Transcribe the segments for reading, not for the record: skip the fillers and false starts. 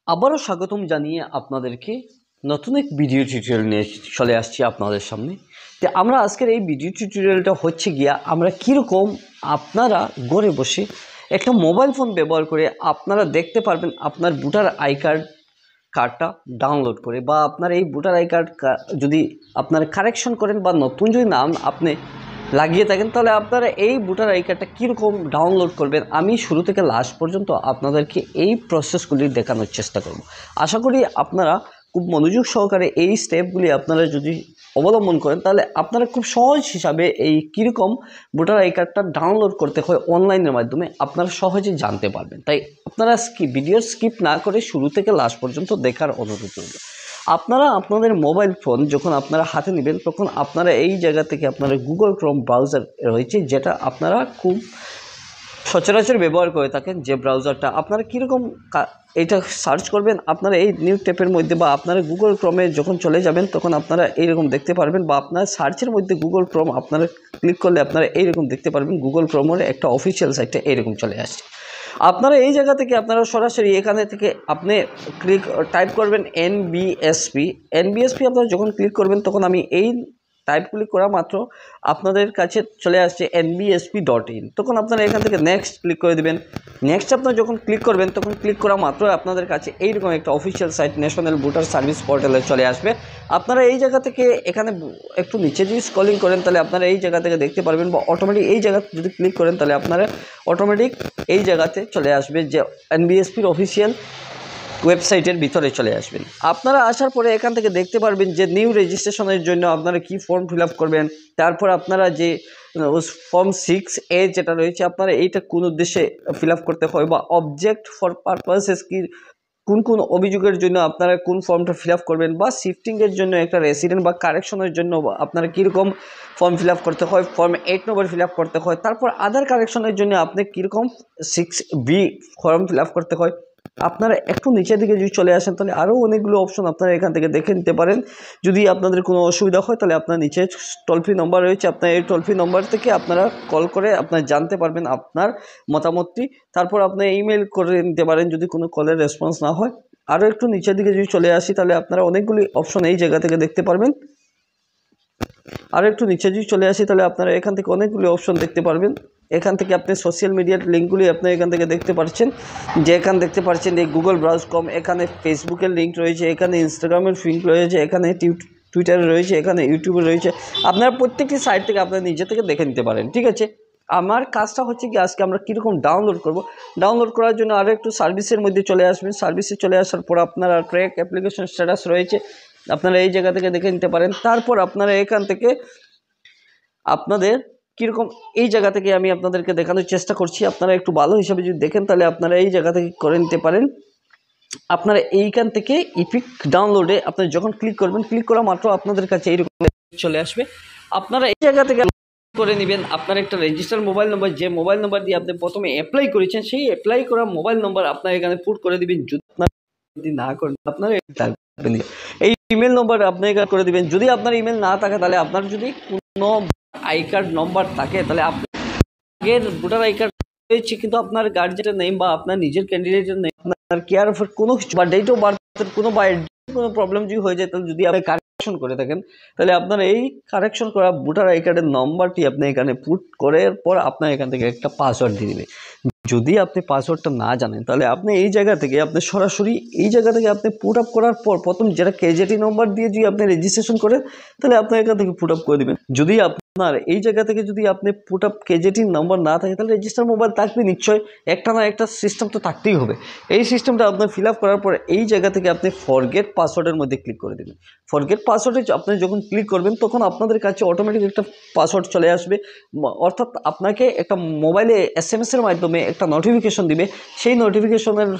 আবারও স্বাগতম জানিয়ে আপনাদেরকে নতুন এক ভিডিও টিউটোরিয়াল নিয়ে চলে আসছি আপনাদের সামনে। তো আমরা আজকের এই ভিডিও টিউটোরিয়ালটা হচ্ছে গিয়া আমরা কীরকম আপনারা ঘরে বসে একটা মোবাইল ফোন ব্যবহার করে আপনারা দেখতে পারবেন আপনার ভোটার আই কার্ডটা ডাউনলোড করে, বা আপনার এই ভোটার আই কার্ড যদি আপনারা কারেকশন করেন বা নতুন যদি নাম আপনি লাগিয়ে থাকেন, তাহলে আপনারা এই ভোটার আই কার্ডটা কীরকম ডাউনলোড করবেন আমি শুরু থেকে লাস্ট পর্যন্ত আপনাদেরকে এই প্রসেসগুলি দেখানোর চেষ্টা করব। আশা করি আপনারা খুব মনোযোগ সহকারে এই স্টেপগুলি আপনারা যদি অবলম্বন করেন, তাহলে আপনারা খুব সহজ হিসাবে এই কীরকম ভোটার আই কার্ডটা ডাউনলোড করতে হয় অনলাইনের মাধ্যমে আপনারা সহজে জানতে পারবেন। তাই আপনারা ভিডিও স্কিপ না করে শুরু থেকে লাস্ট পর্যন্ত দেখার অনুরোধ রইল। আপনারা আপনাদের মোবাইল ফোন যখন আপনারা হাতে নেবেন, তখন আপনারা এই জায়গা থেকে আপনারা গুগল ক্রোম ব্রাউজার রয়েছে, যেটা আপনারা খুব সচরাচর ব্যবহার করে থাকেন। যে ব্রাউজারটা আপনারা কীরকম এটা সার্চ করবেন, আপনারা এই নিউ ট্যাবের মধ্যে বা আপনারা গুগল ক্রোমে যখন চলে যাবেন তখন আপনারা এইরকম দেখতে পারবেন, বা আপনার সার্চের মধ্যে গুগল ক্রোম আপনারা ক্লিক করলে আপনারা এইরকম দেখতে পারবেন গুগল ক্রোমের একটা অফিসিয়াল সাইটটা এইরকম চলে আসছে। আপনারা এই জায়গা থেকে আপনারা সরাসরি এখানে থেকে আপনি টাইপ করবেন এনবিএসপি। আপনারা যখন ক্লিক করবেন তখন আমি এই টাইপগুলি করা মাত্র আপনাদের কাছে চলে আসছে nbsp.in। তখন আপনারা এখান থেকে নেক্সট ক্লিক করে দেবেন। নেক্সট আপনারা যখন ক্লিক করবেন তখন ক্লিক করা মাত্র আপনাদের কাছে এইরকম একটা official site national voter service পোর্টালে চলে আসবে। আপনারা এই জায়গা থেকে এখানে একটু নিচে যদি স্ক্রলিং করেন তাহলে আপনারা এই জায়গা থেকে দেখতে পারবেন, বা অটোমেটিক এই জায়গাতে যদি ক্লিক করেন তাহলে আপনারা অটোমেটিক এই জায়গাতে চলে আসবে যে এনবিএসপির অফিসিয়াল ওয়েবসাইটের ভিতরে চলে আসবেন। আপনারা আসার পরে এখান থেকে দেখতে পারবেন যে নিউ রেজিস্ট্রেশনের জন্য আপনারা কি ফর্ম ফিল আপ করবেন। তারপর আপনারা যে ফর্ম 6A যেটা রয়েছে আপনারা এইটা কোন উদ্দেশ্যে ফিল আপ করতে হয়, বা অবজেক্ট ফর পারপাসেস কি কোন কোন অভিযোগের জন্য আপনারা কোন ফর্মটা ফিল আপ করবেন, বা শিফটিংয়ের জন্য একটা রেসিডেন্ট বা কারেকশনের জন্য আপনারা কীরকম ফর্ম ফিল আপ করতে হয়, ফর্ম 8 নম্বর ফিল আপ করতে হয়। তারপর আধার কারেকশনের জন্য আপনি কীরকম 6B ফর্ম ফিল আপ করতে হয়। আপনারা একটু নিচের দিকে যদি চলে আসেন তাহলে আরও অনেকগুলো অপশন আপনারা এখান থেকে দেখে নিতে পারেন। যদি আপনাদের কোনো অসুবিধা হয় তাহলে আপনার নিচে টোল ফ্রি নম্বর রয়েছে, আপনার এই টোল ফ্রি নম্বর থেকে আপনারা কল করে আপনারা জানতে পারবেন আপনার মতামতটি। তারপর আপনি ইমেল করে নিতে পারেন যদি কোনো কলের রেসপন্স না হয়। আরও একটু নিচের দিকে যদি চলে আসি তাহলে আপনারা অনেকগুলি অপশন এই জায়গা থেকে দেখতে পারবেন। আরও একটু নিচে যদি চলে আসি তাহলে আপনারা এখান থেকে অনেকগুলি অপশন দেখতে পারবেন। এখান থেকে আপনি সোশ্যাল মিডিয়ার লিঙ্কগুলি আপনি এখান থেকে দেখতে পাচ্ছেন, যে এখানে দেখতে পাচ্ছেন এই গুগল ব্রাউজ.com, এখানে ফেসবুকের লিঙ্ক রয়েছে, এখানে ইনস্টাগ্রামের লিঙ্ক রয়েছে, এখানে টুইটারে রয়েছে, এখানে ইউটিউবে রয়েছে। আপনারা প্রত্যেকটি সাইট থেকে আপনারা নিজে থেকে দেখে নিতে পারেন। ঠিক আছে, আমার কাজটা হচ্ছে কি আজকে আমরা কীরকম ডাউনলোড করব। ডাউনলোড করার জন্য আরও একটু সার্ভিসের মধ্যে চলে আসবেন। সার্ভিসে চলে আসার পর আপনারা ট্র্যাক অ্যাপ্লিকেশন স্ট্যাটাস রয়েছে, আপনারা এই জায়গা থেকে দেখে নিতে পারেন। তারপর আপনারা এখান থেকে আপনাদের কীরকম এই জায়গা থেকে আমি আপনাদেরকে দেখানোর চেষ্টা করছি। আপনারা একটু ভালো হিসাবে যদি দেখেন তাহলে আপনারা এই জায়গা থেকে করে নিতে পারেন। আপনারা এইখান থেকে ইপিক ডাউনলোডে আপনারা যখন ক্লিক করবেন, ক্লিক করা মাত্র আপনাদের কাছে এইরকম চলে আসবে। আপনারা এই জায়গা থেকে করে নেবেন আপনার একটা রেজিস্টার মোবাইল নম্বর, যে মোবাইল নম্বর দিয়ে আপনি প্রথমে অ্যাপ্লাই করেছেন সেই অ্যাপ্লাই করা মোবাইল নম্বর আপনার এখানে পুট করে দিবেন। যদি না করেন আপনার এই ইমেল নম্বর আপনি এখানে করে দিবেন। যদি আপনার ইমেল না থাকে তাহলে আপনার যদি কোনো আই কার্ড নম্বর থাকে তাহলে আপনার ভোটার আই কার্ড রয়েছে কিন্তু আপনার গার্জেনের নেম বা আপনার নিজের ক্যান্ডিডেটের নেম, আপনার কেয়ার অফ কোনো কিছু বা ডেট অফ বার্থের কোনো প্রবলেম যদি হয়ে যায়, তাহলে যদি আপনি কারেকশন করে থাকেন তাহলে আপনার এই কারেকশন করা ভোটার আই কার্ডের নম্বরটি আপনি এখানে পুট করার পর আপনার এখান থেকে একটা পাসওয়ার্ড দিয়ে দেবে। যদি আপনি পাসওয়ার্ডটা না জানেন তাহলে আপনি এই জায়গা থেকে আপনি সরাসরি এই জায়গা থেকে আপনি পুট আপ করার পর প্রথম যেটা কেজেটি নম্বর দিয়ে যদি আপনি রেজিস্ট্রেশন করেন তাহলে আপনি এখান থেকে পুট আপ করে দেবেন। যদি আপনার এই জায়গা থেকে যদি আপনি পুট আপ কেজেটির নম্বর না থাকে তাহলে রেজিস্টার মোবাইল থাকবে নিশ্চয়, একটা না একটা সিস্টেম তো থাকতেই হবে। এই সিস্টেমটা আপনার ফিল আপ করার পর এই জায়গা থেকে আপনি ফরগেট পাসওয়ার্ডের মধ্যে ক্লিক করে দেবেন। ফরগেট পাসওয়ার্ডে আপনি যখন ক্লিক করবেন তখন আপনাদের কাছে অটোমেটিক একটা পাসওয়ার্ড চলে আসবে, অর্থাৎ আপনাকে একটা মোবাইলে SMS-এর মাধ্যমে একটা নোটিফিকেশন দিবে। সেই নোটিফিকেশনের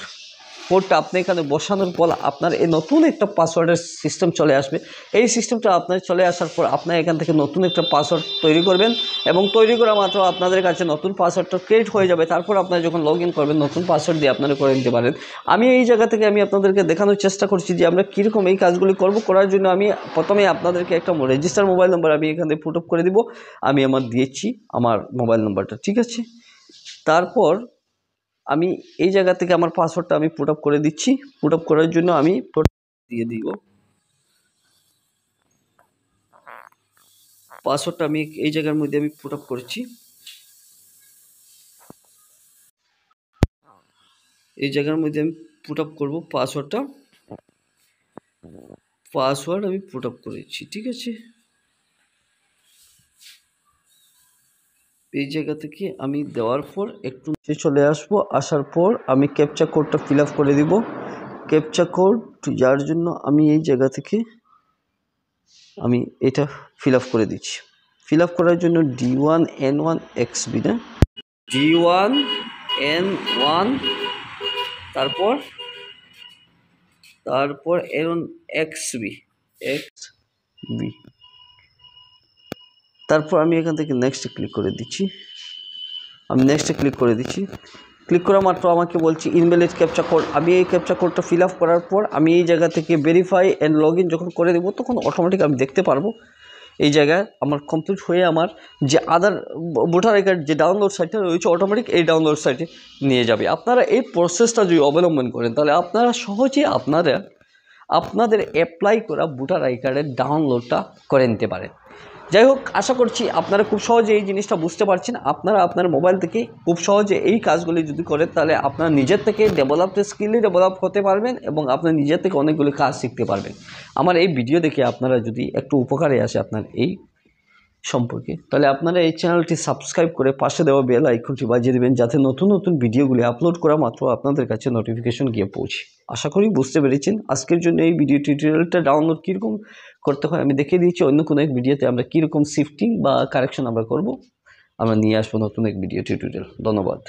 কোডটা আপনি এখানে বসানোর পর আপনার এই নতুন একটা পাসওয়ার্ডের সিস্টেম চলে আসবে। এই সিস্টেমটা আপনার চলে আসার পর আপনার এখান থেকে নতুন একটা পাসওয়ার্ড তৈরি করবেন, এবং তৈরি করা মাত্র আপনাদের কাছে নতুন পাসওয়ার্ডটা ক্রিয়েট হয়ে যাবে। তারপর আপনারা যখন লগ ইন করবেন নতুন পাসওয়ার্ড দিয়ে আপনারা করে নিতে পারেন। আমি এই জায়গা থেকে আমি আপনাদেরকে দেখানোর চেষ্টা করছি যে আমরা কীরকম এই কাজগুলি করব। করার জন্য আমি প্রথমে আপনাদেরকে একটা রেজিস্টার মোবাইল নাম্বার আমি এখানে পুট আপ করে দিব। আমি আমার দিয়েছি আমার মোবাইল নাম্বারটা, ঠিক আছে। তারপর আমি এই জায়গা থেকে আমার পাসওয়ার্ডটা আমি পুট আপ করে দিচ্ছি। পুট আপ করার জন্য আমি দিয়ে দিব পাসওয়ার্ডটা। আমি এই জায়গার মধ্যে আমি পুট আপ করেছি। এই জায়গার মধ্যে আমি পুট আপ করবো পাসওয়ার্ডটা। পাসওয়ার্ড আমি পুট আপ করেছি, ঠিক আছে। এই জায়গা থেকে আমি দেওয়ার পর একটু নিচে চলে আসবো। আসার পর আমি ক্যাপচা কোডটা ফিল আপ করে দিব। ক্যাপচা কোড যার জন্য আমি এই জায়গা থেকে আমি এটা ফিল আপ করে দিচ্ছি। ফিল আপ করার জন্য D1N1XB না, D1N1 তারপর N1XB তারপর আমি এখান থেকে নেক্সটে ক্লিক করে দিচ্ছি। আমি নেক্সটে ক্লিক করে দিচ্ছি। ক্লিক করা মাত্র আমাকে বলছি ইনভ্যালিড ক্যাপচা কোড। আমি এই ক্যাপচা কোডটা ফিল আপ করার পর আমি এই জায়গা থেকে ভেরিফাই অ্যান্ড লগ ইন যখন করে দেবো তখন অটোমেটিক আমি দেখতে পারবো এই জায়গায় আমার কমপ্লিট হয়ে আমার যে আদার ভোটার আই কার্ড যে ডাউনলোড সাইটটা রয়েছে অটোমেটিক এই ডাউনলোড সাইটে নিয়ে যাবে। আপনারা এই প্রসেসটা যদি অবলম্বন করেন তাহলে আপনারা সহজে আপনাদের অ্যাপ্লাই করা ভোটার আই কার্ডের ডাউনলোডটা করে নিতে পারেন। যাই হোক, আশা করছি আপনারা খুব সহজে এই জিনিসটা বুঝতে পারছেন। আপনারা আপনার মোবাইল থেকে খুব সহজে এই কাজগুলি যদি করেন তাহলে আপনারা নিজের থেকে স্কিলই ডেভেলপ করতে পারবেন এবং আপনার নিজের থেকে অনেকগুলি কাজ শিখতে পারবেন। আমার এই ভিডিও দেখে আপনারা যদি একটু উপকারে আসে আপনার এই সম্পর্কে, তাহলে আপনারা এই চ্যানেলটি সাবস্ক্রাইব করে পাশে দেওয়া বেল আইকনটি বাজিয়ে দেবেন যাতে নতুন নতুন ভিডিওগুলি আপলোড করা মাত্র আপনাদের কাছে নোটিফিকেশন গিয়ে পৌঁছে। আশা করি বুঝতে পেরেছেন। আজকের জন্য এই ভিডিও টিউটোরিয়ালটা ডাউনলোড কীরকম করতে হয় আমি দেখিয়ে দিয়েছি। অন্য কোনো এক ভিডিওতে আমরা কীরকম শিফটিং বা কারেকশন আমরা করব আমরা নিয়ে আসবো নতুন এক ভিডিও টিউটোরিয়াল। ধন্যবাদ।